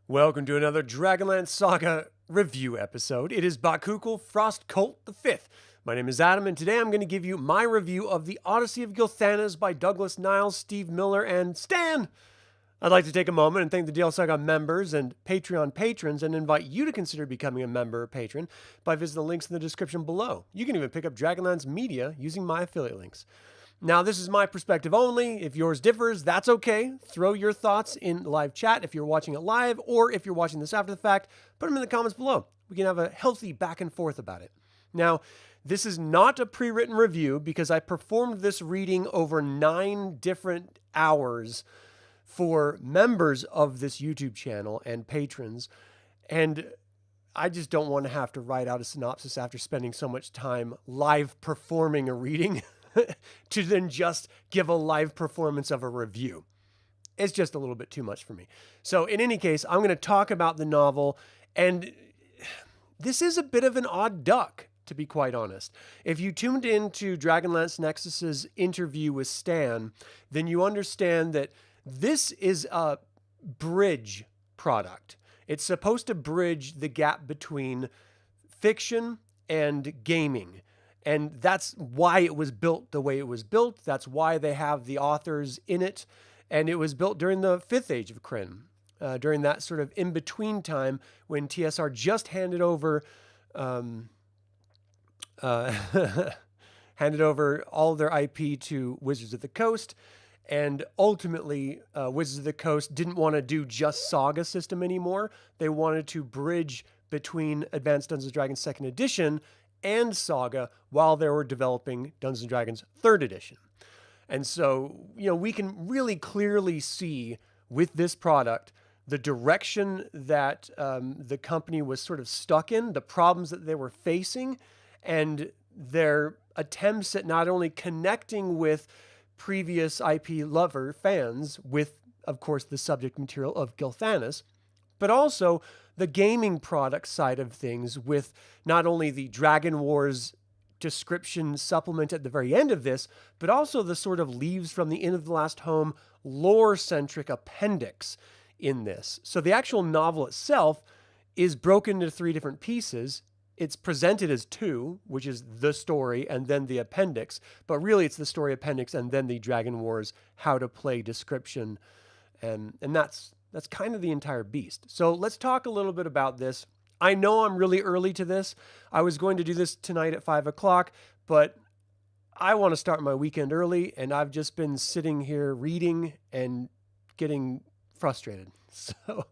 Welcome to another DragonLance Saga review episode. It is Bakukal Frost Cult V. My name is Adam, and today I'm going to give you my review of the Odyssey of Gilthanas by Douglas Niles, Steve Miller, and Stan. I'd like to take a moment and thank the DL Saga members and Patreon patrons and invite you to consider becoming a member or patron by visiting the links in the description below. You can even pick up Dragonlance media using my affiliate links. Now, this is my perspective only. If yours differs, that's okay. Throw your thoughts in live chat if you're watching it live, or if you're watching this after the fact, put them in the comments below. We can have a healthy back and forth about it. Now, this is not a pre-written review because I performed this reading over 9 different hours for members of this YouTube channel and patrons, and I just don't want to have to write out a synopsis after spending so much time live performing a reading to then just give a live performance of a review. It's just a little bit too much for me. So in any case, I'm going to talk about the novel, and this is a bit of an odd duck, to be quite honest. If you tuned into Dragonlance Nexus's interview with Stan, then you understand that this is a bridge product. It's supposed to bridge the gap between fiction and gaming. And that's why it was built the way it was built. That's why they have the authors in it. And it was built during the 5th Age of Krynn, during that sort of in-between time when TSR just handed over handed over all their IP to Wizards of the Coast. And ultimately, Wizards of the Coast didn't want to do just Saga system anymore. They wanted to bridge between Advanced Dungeons & Dragons 2nd Edition and Saga while they were developing Dungeons & Dragons 3rd Edition. And so, we can really clearly see with this product the direction that the company was sort of stuck in, the problems that they were facing, and their attempts at not only connecting with previous IP lover fans with, of course, the subject material of Gilthanas, but also the gaming product side of things with not only the Dragon Wars description supplement at the very end of this, but also the sort of Leaves from the Inn of the Last Home lore-centric appendix in this. So the actual novel itself is broken into 3 different pieces. It's presented as 2, which is the story and then the appendix, but really it's the story appendix and then the Dragon Wars how to play description, and that's kind of the entire beast. So let's talk a little bit about this. I know I'm really early to this. I was going to do this tonight at 5 o'clock, but I want to start my weekend early, and I've just been sitting here reading and getting frustrated. So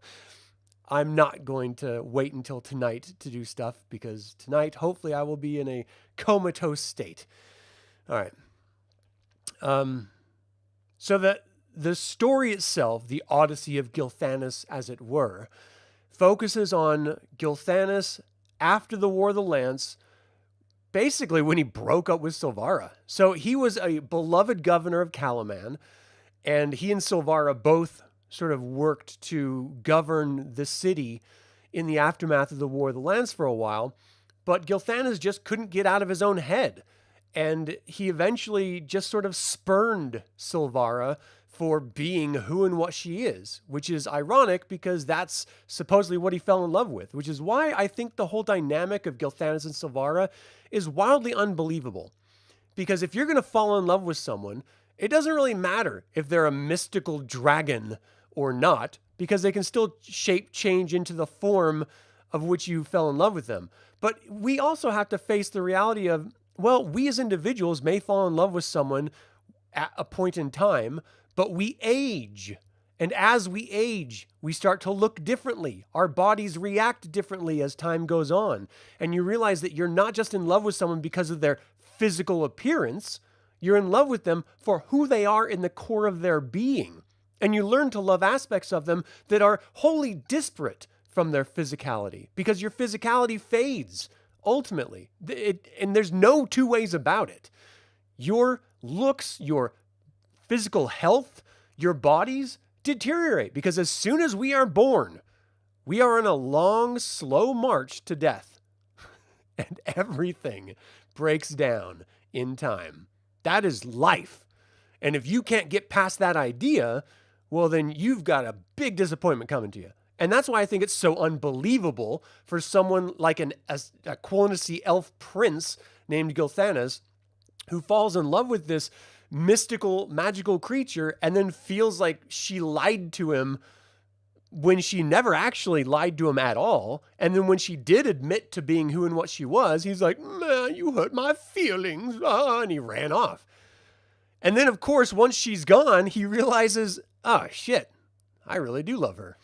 I'm not going to wait until tonight to do stuff, because tonight, hopefully, I will be in a comatose state. All right. So the story itself, the Odyssey of Gilthanas, as it were, focuses on Gilthanas after the War of the Lance, basically when he broke up with Silvara. So he was a beloved governor of Calaman, and he and Silvara both sort of worked to govern the city in the aftermath of the War of the Lance for a while, but Gilthanas just couldn't get out of his own head, and he eventually just sort of spurned Silvara for being who and what she is, which is ironic because that's supposedly what he fell in love with, which is why I think the whole dynamic of Gilthanas and Silvara is wildly unbelievable. Because if you're going to fall in love with someone, it doesn't really matter if they're a mystical dragon or not, because they can still change into the form of which you fell in love with them. But we also have to face the reality of, well, we as individuals may fall in love with someone at a point in time, but we age. And as we age, we start to look differently. Our bodies react differently as time goes on. And you realize that you're not just in love with someone because of their physical appearance. You're in love with them for who they are in the core of their being. And you learn to love aspects of them that are wholly disparate from their physicality, because your physicality fades ultimately. And there's no 2 ways about it. Your looks, your physical health, your bodies deteriorate, because as soon as we are born, we are on a long, slow march to death. And everything breaks down in time. That is life. And if you can't get past that idea, well, then you've got a big disappointment coming to you. And that's why I think it's so unbelievable for someone like a Quillency elf prince named Gilthanas, who falls in love with this mystical, magical creature and then feels like she lied to him when she never actually lied to him at all. And then when she did admit to being who and what she was, he's like, "Man, you hurt my feelings," and he ran off. And then, of course, once she's gone, he realizes, oh, shit, I really do love her.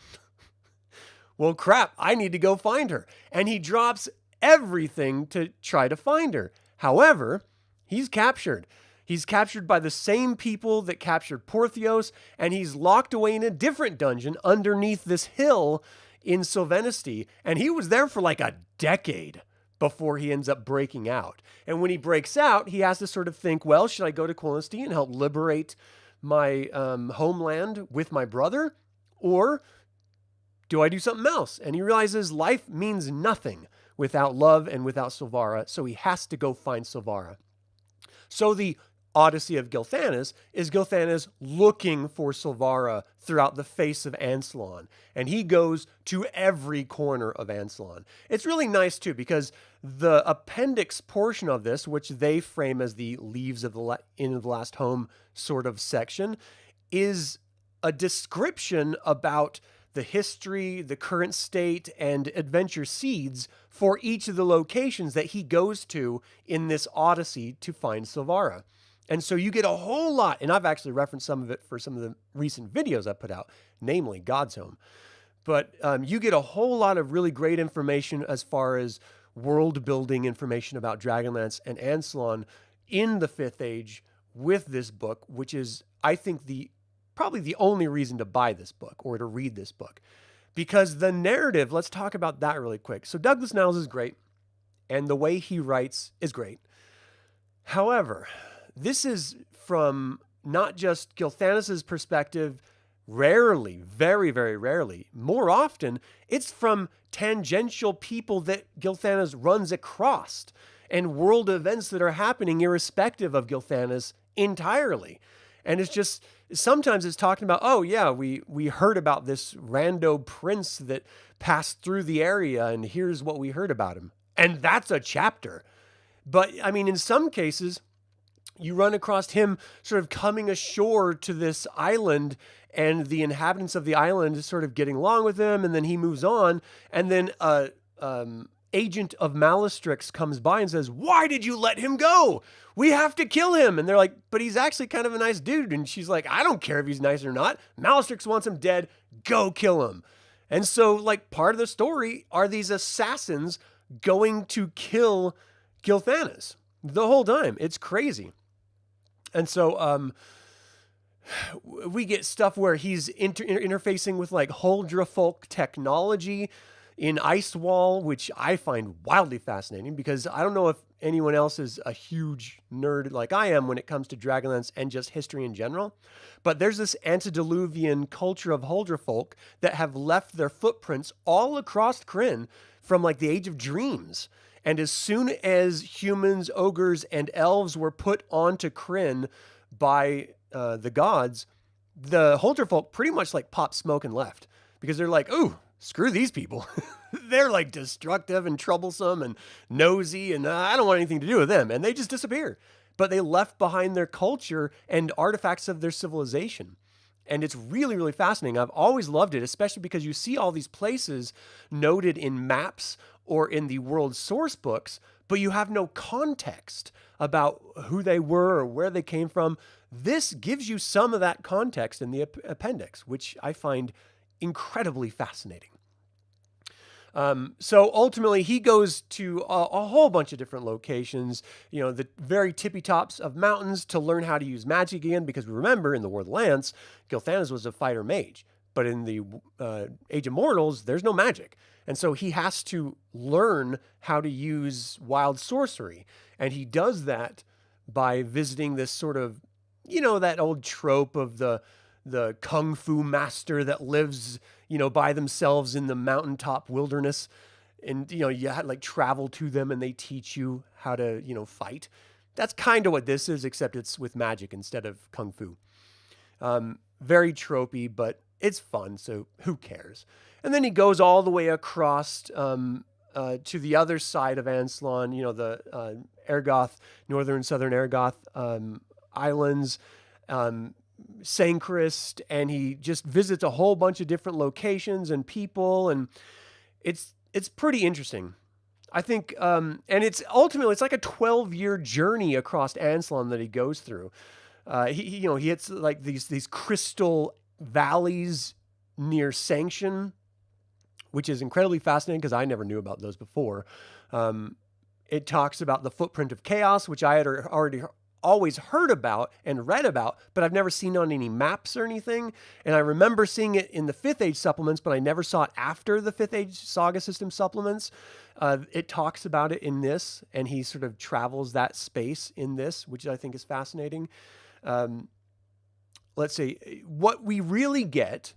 Well, crap, I need to go find her. And he drops everything to try to find her. However, he's captured. He's captured by the same people that captured Porthios, and he's locked away in a different dungeon underneath this hill in Sylvanesty. And he was there for like a decade before he ends up breaking out. And when he breaks out, he has to sort of think, well, should I go to Quillency and help liberate my homeland with my brother? Or do I do something else? And he realizes life means nothing without love and without Silvara, so he has to go find Silvara. So the Odyssey of Gilthanas is Gilthanas looking for Silvara throughout the face of Ansalon. And he goes to every corner of Ansalon. It's really nice, too, because the appendix portion of this, which they frame as the Leaves of the Inn of the Last Home sort of section, is a description about the history, the current state, and adventure seeds for each of the locations that he goes to in this Odyssey to find Silvara. And so you get a whole lot, and I've actually referenced some of it for some of the recent videos I put out, namely God's Home. But you get a whole lot of really great information as far as world building information about Dragonlance and Ansalon in the 5th Age with this book, which is, I think, probably the only reason to buy this book or to read this book. Because the narrative, let's talk about that really quick. So Douglas Niles is great, and the way he writes is great. However, this is from not just Gilthanas' perspective, rarely, very, very rarely. More often, it's from tangential people that Gilthanas runs across and world events that are happening irrespective of Gilthanas entirely. And it's just, sometimes it's talking about, oh yeah, we heard about this rando prince that passed through the area and here's what we heard about him. And that's a chapter. But I mean, in some cases, you run across him sort of coming ashore to this island and the inhabitants of the island is sort of getting along with him. And then he moves on. And then agent of Malastrix comes by and says, "Why did you let him go? We have to kill him." And they're like, "But he's actually kind of a nice dude." And she's like, "I don't care if he's nice or not. Malastrix wants him dead. Go kill him." And so like part of the story are these assassins going to kill Gilthanas the whole time. It's crazy. And so we get stuff where he's interfacing with like Huldra-folk technology in Icewall, which I find wildly fascinating because I don't know if anyone else is a huge nerd like I am when it comes to Dragonlance and just history in general. But there's this antediluvian culture of Huldra-folk that have left their footprints all across Krynn from like the Age of Dreams. And as soon as humans, ogres, and elves were put onto Krynn by the gods, the Huldra-folk pretty much like popped smoke and left because they're like, "Ooh, screw these people." They're like destructive and troublesome and nosy, and I don't want anything to do with them. And they just disappear. But they left behind their culture and artifacts of their civilization. And it's really, really fascinating. I've always loved it, especially because you see all these places noted in maps or in the world source books, but you have no context about who they were or where they came from. This gives you some of that context in the appendix, which I find incredibly fascinating. So ultimately, he goes to a whole bunch of different locations, you know, the very tippy tops of mountains to learn how to use magic again, because remember, in the War of the Lance, Gilthanas was a fighter mage, but in the Age of Mortals, there's no magic. And so he has to learn how to use wild sorcery. And he does that by visiting this sort of, you know, that old trope of the kung fu master that lives, you know, by themselves in the mountaintop wilderness. And, you know, you had like travel to them and they teach you how to, you know, fight. That's kind of what this is, except it's with magic instead of kung fu. Very tropey, but it's fun, so who cares? And then he goes all the way across to the other side of Ansalon, the Ergoth, northern and southern Ergoth islands, Sanchrist, and he just visits a whole bunch of different locations and people, and it's pretty interesting. I think, and it's like a 12-year journey across Ansalon that he goes through. He hits like these crystal valleys near Sanction, which is incredibly fascinating because I never knew about those before. It talks about the footprint of chaos, which I had already always heard about and read about, but I've never seen on any maps or anything. And I remember seeing it in the 5th Age supplements, but I never saw it after the 5th Age Saga system supplements. It talks about it in this, and he sort of travels that space in this, which I think is fascinating. Let's see, what we really get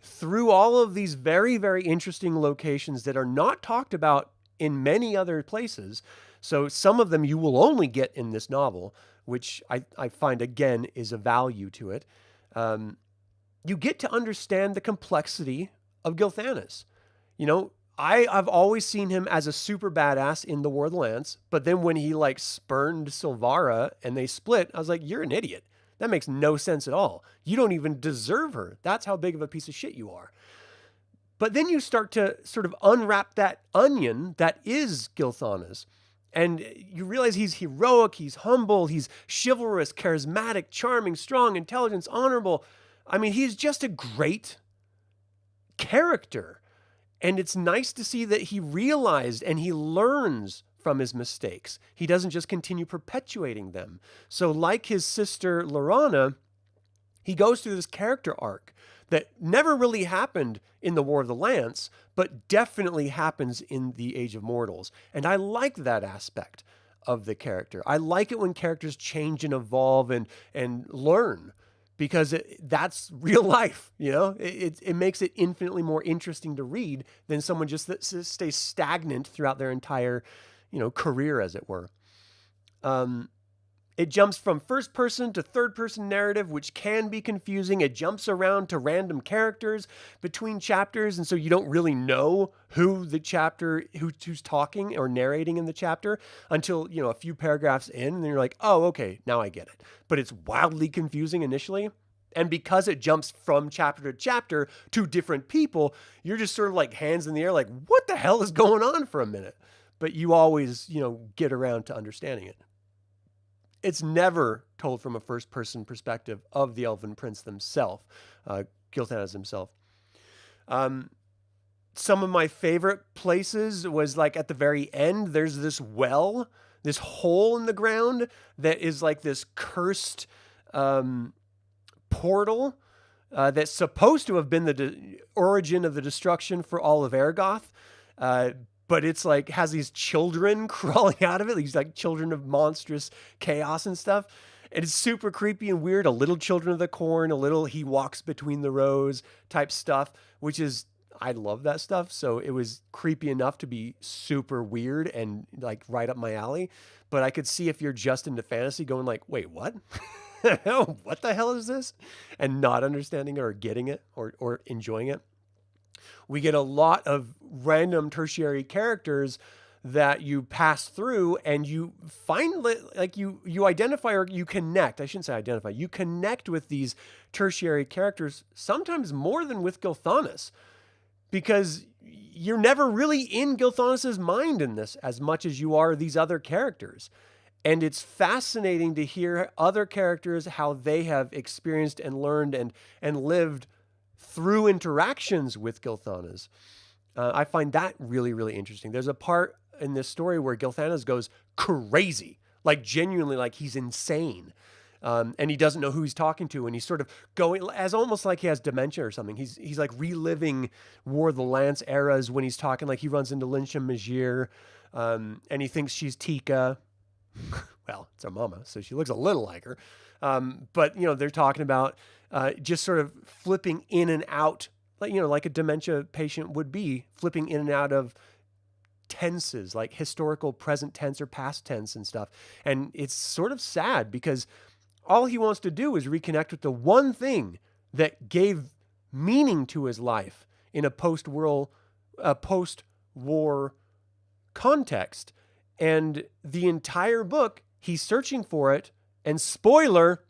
through all of these very, very interesting locations that are not talked about in many other places. So some of them you will only get in this novel, which I find, again, is a value to it. You get to understand the complexity of Gilthanas. I've always seen him as a super badass in the War of the Lance, but then when he like spurned Silvara and they split, I was like, you're an idiot. That makes no sense at all. You don't even deserve her. That's how big of a piece of shit you are. But then you start to sort of unwrap that onion that is Gilthanas. And you realize he's heroic, he's humble, he's chivalrous, charismatic, charming, strong, intelligent, honorable. I mean, he's just a great character. And it's nice to see that he realized and he learns from his mistakes. He doesn't just continue perpetuating them. So like his sister Lorana, he goes through this character arc that never really happened in the War of the Lance, but definitely happens in the Age of Mortals. And I like that aspect of the character. I like it when characters change and evolve and learn, because that's real life. It makes it infinitely more interesting to read than someone just that stays stagnant throughout their entire career, as it were. It jumps from first person to third person narrative, which can be confusing. It jumps around to random characters between chapters, and so you don't really know who's talking or narrating in the chapter until, a few paragraphs in, and then you're like, oh, okay, now I get it. But it's wildly confusing initially. And because it jumps from chapter to chapter to different people, you're just sort of like hands in the air, like, what the hell is going on for a minute? But you always, get around to understanding it. It's never told from a first-person perspective of the Elven Prince themselves, Gilthanas himself. Some of my favorite places was like at the very end, there's this well, this hole in the ground that is like this cursed portal that's supposed to have been the origin of the destruction for all of Ergoth. But it's like has these children crawling out of it, these like children of monstrous chaos and stuff. And it's super creepy and weird. A little Children of the Corn, a little He Walks Between the Rows type stuff, which is, I love that stuff. So it was creepy enough to be super weird and like right up my alley. But I could see if you're just into fantasy going like, wait, what? What the hell is this? And not understanding it or getting it or enjoying it. We get a lot of random tertiary characters that you pass through and you find like you identify or you connect. I shouldn't say identify. You connect with these tertiary characters sometimes more than with Gilthanas, because you're never really in Gilthanas' mind in this as much as you are these other characters. And it's fascinating to hear other characters, how they have experienced and learned and lived through interactions with Gilthanas. I find that really, really interesting. There's a part in this story where Gilthanas goes crazy, like genuinely, like he's insane. And he doesn't know who he's talking to. And he's sort of going as almost like he has dementia or something. He's like reliving War of the Lance eras when he's talking, like he runs into Lyncha Majir, and he thinks she's Tika. Well, it's her mama, so she looks a little like her. But, they're talking about just sort of flipping in and out, like a dementia patient would be, flipping in and out of tenses, like historical present tense or past tense and stuff. And it's sort of sad because all he wants to do is reconnect with the one thing that gave meaning to his life in a post-war context. And the entire book, he's searching for it, and spoiler,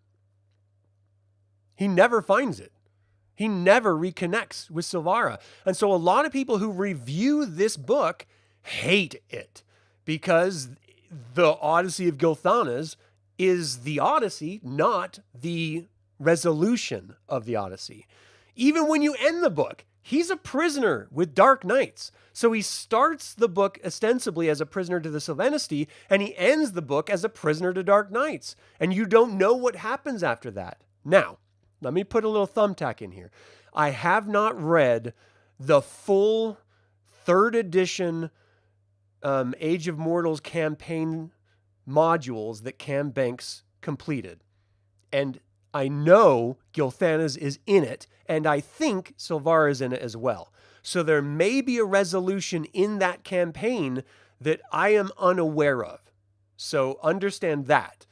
he never finds it. He never reconnects with Silvara. And so a lot of people who review this book hate it because the Odyssey of Gilthanas is the Odyssey, not the resolution of the Odyssey. Even when you end the book, he's a prisoner with dark knights. So he starts the book ostensibly as a prisoner to the Sylvanesti, and he ends the book as a prisoner to dark knights. And you don't know what happens after that. Now, let me put a little thumbtack in here. I have not read the full 3rd edition Age of Mortals campaign modules that Cam Banks completed. And I know Gilthanas is in it, and I think Silvara is in it as well. So there may be a resolution in that campaign that I am unaware of. So understand that.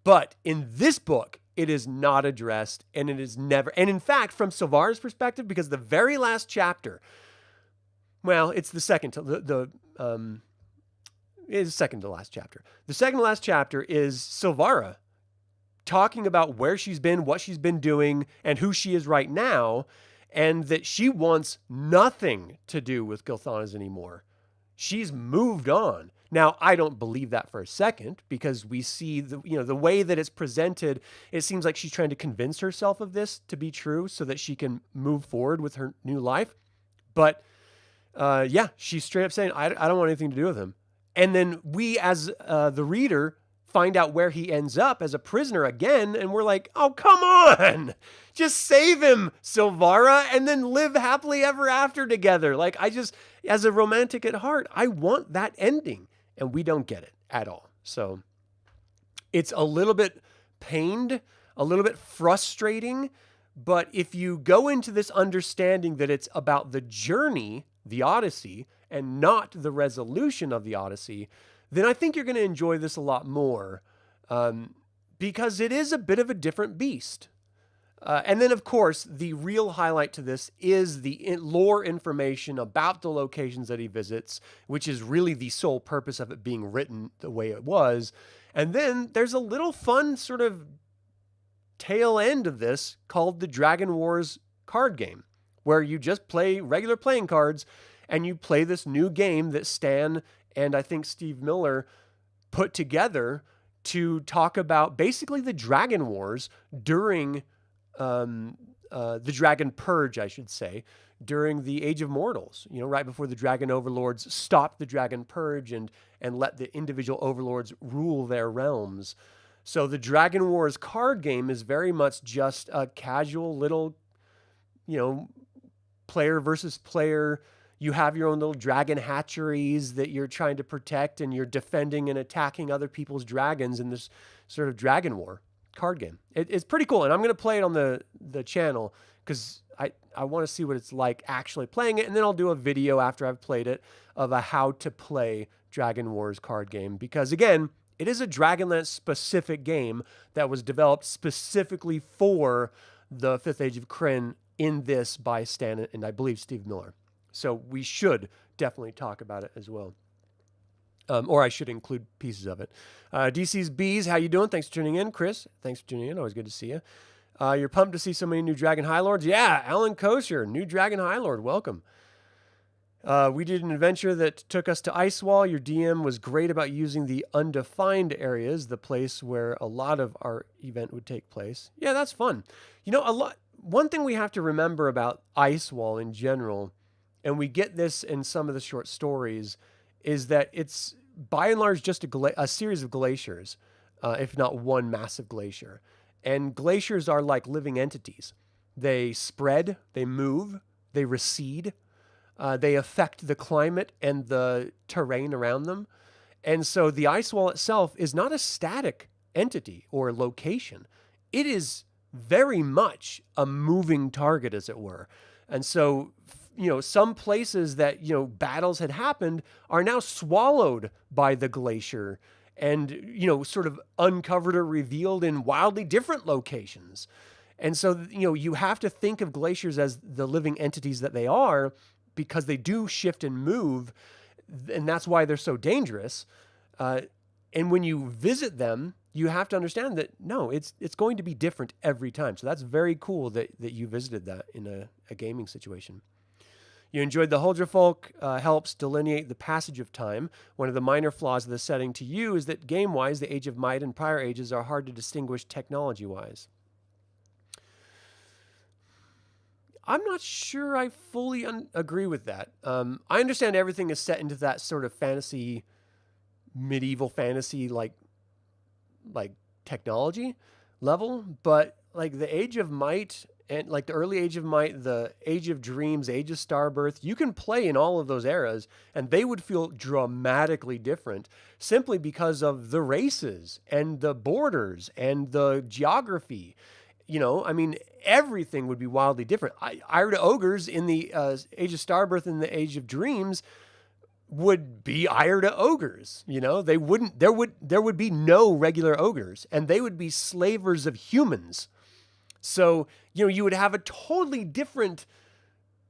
But in this book, it is not addressed, and it is never. And in fact, from Silvara's perspective, because the very last chapter, well, it's the second to is second to last chapter. The second to last chapter is Silvara talking about where she's been, what she's been doing, and who she is right now, and that she wants nothing to do with Gilthanas anymore. She's moved on. Now, I don't believe that for a second, because we see the way that it's presented, it seems like she's trying to convince herself of this to be true so that she can move forward with her new life. But yeah, she's straight up saying, I don't want anything to do with him. And then we, as the reader, find out where he ends up as a prisoner again, and we're like, oh, come on! Just save him, Silvara, and then live happily ever after together. Like, as a romantic at heart, I want that ending, and we don't get it at all. So it's a little bit pained, a little bit frustrating, but if you go into this understanding that it's about the journey, the Odyssey, and not the resolution of the Odyssey, then I think you're going to enjoy this a lot more, because it is a bit of a different beast. And then, of course, the real highlight to this is the lore information about the locations that he visits, which is really the sole purpose of it being written the way it was. And then there's a little fun sort of tail end of this called the Dragon Wars card game, where you just play regular playing cards and you play this new game that Stan and I think Steve Miller put together to talk about basically the Dragon Wars during the Dragon Purge, I should say, during the Age of Mortals, right before the Dragon Overlords stopped the Dragon Purge and let the individual Overlords rule their realms. So the Dragon Wars card game is very much just a casual little, player versus player. You have your own little dragon hatcheries that you're trying to protect, and you're defending and attacking other people's dragons in this sort of Dragon War card game. It's pretty cool, and I'm going to play it on the channel because I want to see what it's like actually playing it, and then I'll do a video after I've played it of a how to play Dragon Wars card game, because again, it is a Dragonlance specific game that was developed specifically for the 5th Age of Krynn in this by Stan and I believe Steve Miller. So we should definitely talk about it as well. Or I should include pieces of it. DC's Bees, how you doing? Thanks for tuning in. Chris, thanks for tuning in. Always good to see you. You're pumped to see so many new Dragon High Lords? Yeah, Alan Kosher, new Dragon High Lord. Welcome. We did an adventure that took us to Icewall. Your DM was great about using the undefined areas, the place where a lot of our event would take place. Yeah, that's fun. One thing we have to remember about Icewall in general, and we get this in some of the short stories, is that it's by and large just a series of glaciers, if not one massive glacier. And glaciers are like living entities. They spread, they move, they recede, they affect the climate and the terrain around them. And so the ice wall itself is not a static entity or location. It is very much a moving target, as it were. And so, some places that, battles had happened are now swallowed by the glacier and, sort of uncovered or revealed in wildly different locations. And so, you have to think of glaciers as the living entities that they are, because they do shift and move, and that's why they're so dangerous. And when you visit them, you have to understand that, no, it's going to be different every time. So that's very cool that you visited that in a gaming situation. You enjoyed the Huldrefolk helps delineate the passage of time. One of the minor flaws of the setting to you is that game-wise, the Age of Might and prior ages are hard to distinguish technology-wise. I'm not sure I fully agree with that. I understand everything is set into that sort of fantasy, medieval fantasy, like technology level, but like the Age of Might and like the early Age of Might, the Age of Dreams, Age of Starbirth, you can play in all of those eras and they would feel dramatically different simply because of the races and the borders and the geography. Everything would be wildly different. Ire to Ogres in the Age of Starbirth and the Age of Dreams would be ire to ogres. They wouldn't, there would be no regular ogres, and they would be slavers of humans. So, you would have a totally different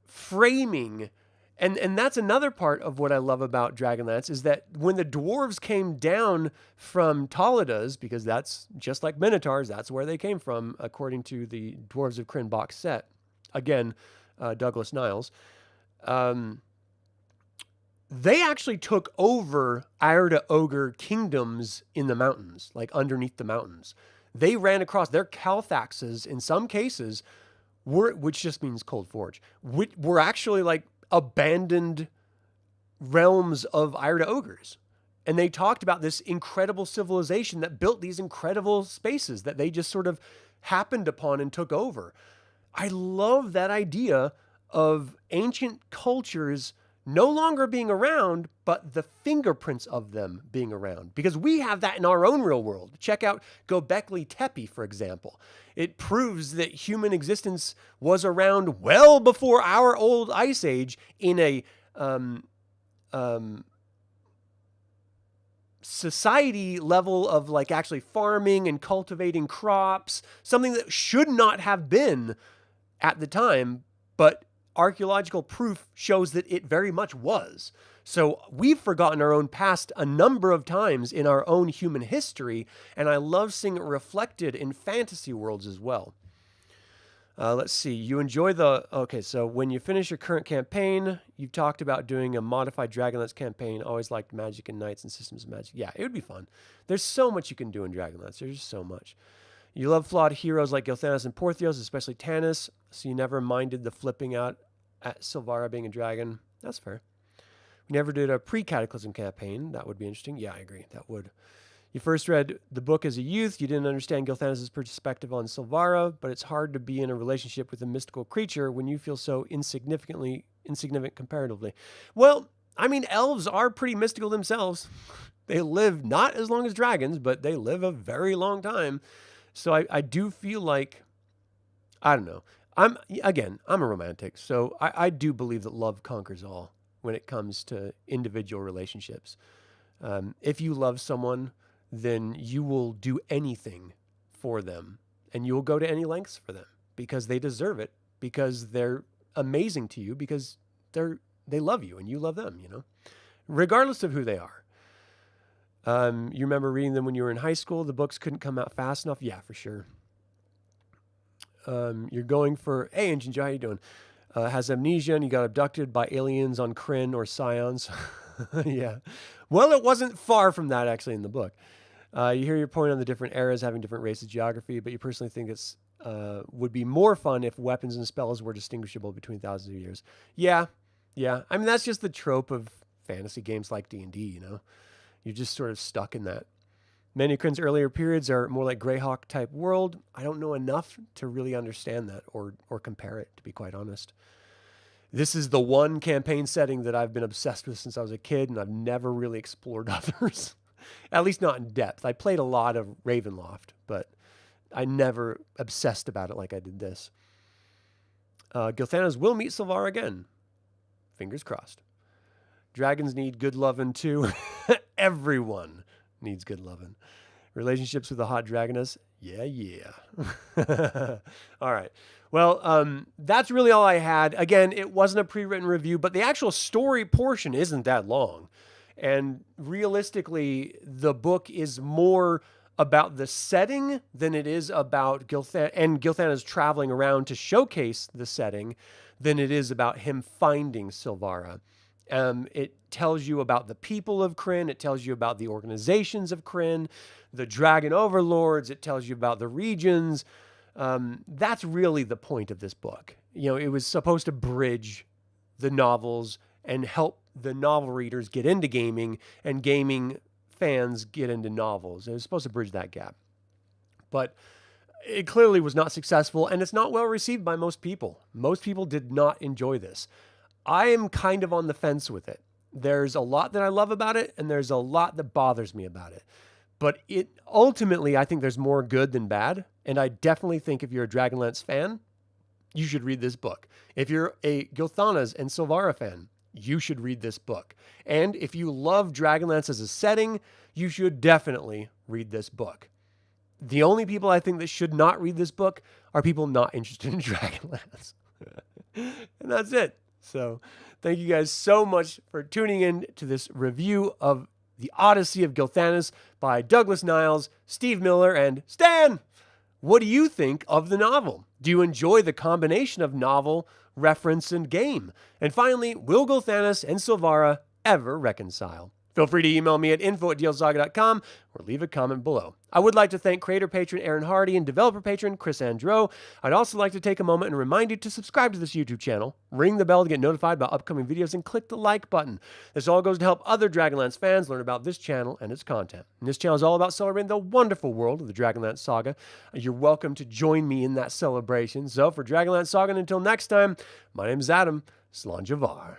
framing. And that's another part of what I love about Dragonlance, is that when the dwarves came down from Taladas, because that's just like Minotaurs, that's where they came from, according to the Dwarves of Krynn box set. Again, Douglas Niles. They actually took over Ire to Ogre kingdoms in the mountains, like underneath the mountains. They ran across their Calthaxes in some cases, which just means Cold Forge, were actually like abandoned realms of Ire to Ogres. And they talked about this incredible civilization that built these incredible spaces that they just sort of happened upon and took over. I love that idea of ancient cultures no longer being around, but the fingerprints of them being around. Because we have that in our own real world. Check out Göbekli Tepe, for example. It proves that human existence was around well before our old ice age in a society level of like actually farming and cultivating crops, something that should not have been at the time, but archaeological proof shows that it very much was. So we've forgotten our own past a number of times in our own human history, and I love seeing it reflected in fantasy worlds as well. Let's see. You enjoy okay, so when you finish your current campaign, you've talked about doing a modified Dragonlance campaign. Always liked Magic and Knights and Systems of Magic. Yeah, it would be fun. There's so much you can do in Dragonlance. There's just so much. You love flawed heroes like Gilthanas and Porthios, especially Tanis, so you never minded the flipping out at Silvara being a dragon. That's fair. We never did a pre-Cataclysm campaign. That would be interesting. Yeah, I agree. That would. You first read the book as a youth. You didn't understand Gilthanas' perspective on Silvara, but it's hard to be in a relationship with a mystical creature when you feel so insignificant comparatively. Well, I mean, elves are pretty mystical themselves. They live not as long as dragons, but they live a very long time. So I do feel like, I don't know. I'm a romantic, so I do believe that love conquers all when it comes to individual relationships. If you love someone, then you will do anything for them, and you will go to any lengths for them because they deserve it, because they're amazing to you, because they love you and you love them, regardless of who they are. You remember reading them when you were in high school? The books couldn't come out fast enough? Yeah, for sure. You're going for, hey, Engine Joe, how you doing? Has amnesia and you got abducted by aliens on Krynn or Scions. Yeah. Well, it wasn't far from that actually in the book. You hear your point on the different eras having different races geography, but you personally think it's would be more fun if weapons and spells were distinguishable between thousands of years. Yeah. I mean, that's just the trope of fantasy games like D&D, You're just sort of stuck in that. Many of Krynn's earlier periods are more like Greyhawk type world. I don't know enough to really understand that or compare it, to be quite honest. This is the one campaign setting that I've been obsessed with since I was a kid, and I've never really explored others, at least not in depth. I played a lot of Ravenloft, but I never obsessed about it like I did this. Gilthanas will meet Silvara again. Fingers crossed. Dragons need good lovin' too. Everyone needs good lovin'. Relationships with a hot dragoness. Yeah. All right. Well, that's really all I had. Again, it wasn't a pre-written review, but the actual story portion isn't that long. And realistically, the book is more about the setting than it is about Gilthana's traveling around to showcase the setting than it is about him finding Silvara. It tells you about the people of Krynn. It tells you about the organizations of Krynn, the dragon overlords. It tells you about the regions. That's really the point of this book. You know, it was supposed to bridge the novels and help the novel readers get into gaming and gaming fans get into novels. It was supposed to bridge that gap. But it clearly was not successful, and it's not well received by most people. Most people did not enjoy this. I am kind of on the fence with it. There's a lot that I love about it, and there's a lot that bothers me about it. But it ultimately, I think there's more good than bad. And I definitely think if you're a Dragonlance fan, you should read this book. If you're a Gilthanas and Silvara fan, you should read this book. And if you love Dragonlance as a setting, you should definitely read this book. The only people I think that should not read this book are people not interested in Dragonlance. And that's it. So thank you guys so much for tuning in to this review of The Odyssey of Gilthanas by Douglas Niles, Steve Miller, and Stan. What do you think of the novel? Do you enjoy the combination of novel, reference, and game? And finally, will Gilthanas and Silvara ever reconcile? Feel free to email me at info@dlsaga.com or leave a comment below. I would like to thank creator patron Aaron Hardy and developer patron Chris Androu. I'd also like to take a moment and remind you to subscribe to this YouTube channel, ring the bell to get notified about upcoming videos, and click the like button. This all goes to help other Dragonlance fans learn about this channel and its content. And this channel is all about celebrating the wonderful world of the Dragonlance Saga. You're welcome to join me in that celebration. So for Dragonlance Saga, and until next time, my name is Adam Slanjavar.